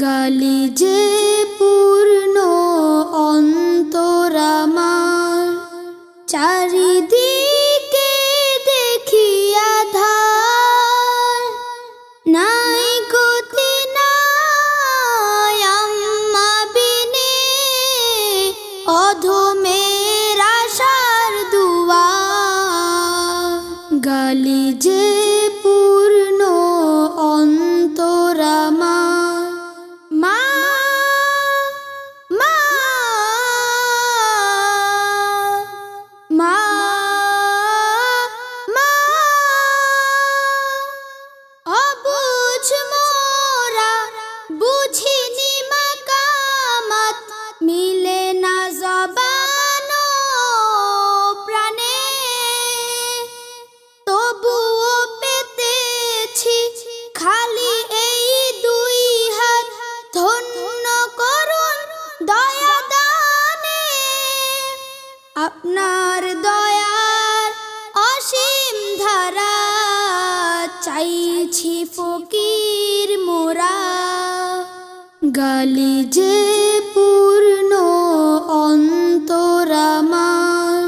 গালি যে পূর্ণ অন্তর আমার, চারিদিকে দেখি আধার। নাই গতি নাই আম্মা বিনে, অধমের আশার দুয়ার। গালি যে পূর্ণ অন্তর আমার, মা মা মা মা, অবুঝ মোরা বুঝিনি মাকামাত, মিলে না জবান প্রাণে, তবুও পেতেছি খালি এই দুই হাত, ধন্য করুন দয়া দানে। আপনার দয়ার অসীম ধারা, চাইছি ফকির মোরা। গালি যে পূর্ণ অন্তর আমার,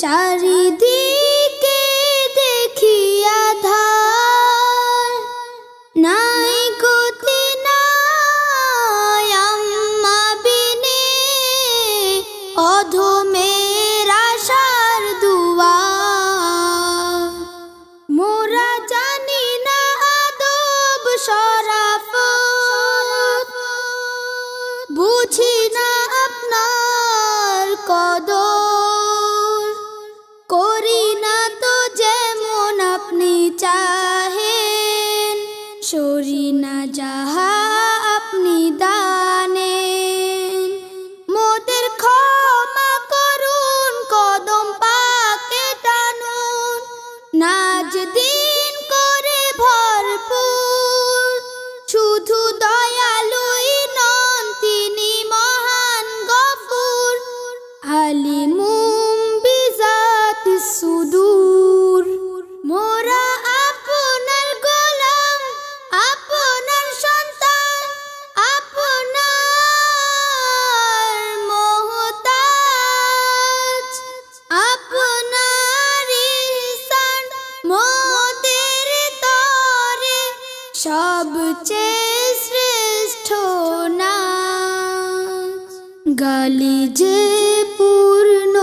চারিদিকে দেখি আধার। নাই গতি নাই আম্মা বিনে, অধমের আশার দুয়ার। মোরা জানি না আদব শরাফত, বুঝি না আপনার কদর, করি না তো যেমন আপনি চাহেন, সরি না যাহা আপনি দানেন। মোদের ক্ষমা করুন, কদম পাকে টানুন, নাজ দিন করে ভরপুর। শুধু দয়ালুই নন, তিনি মহান গফুর, আলিমুম বিজাতিস সুদূর। মোরা আপনার গোলাম, আপনার সন্তান, আপনার মুহতাজ। আপনার ইহসান মোদের তরে সবচেয়ে শ্রেষ্ঠ নাজ। গালি যে পূর্ণ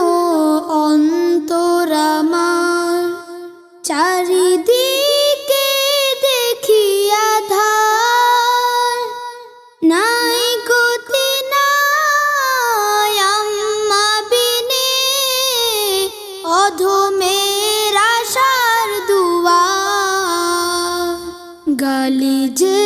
অন্তর আমার, চারিদিকে দেখি আধার। নাই গতি নাই আম্মা বিনে, অধমের আশার দুয়ার। গালি যে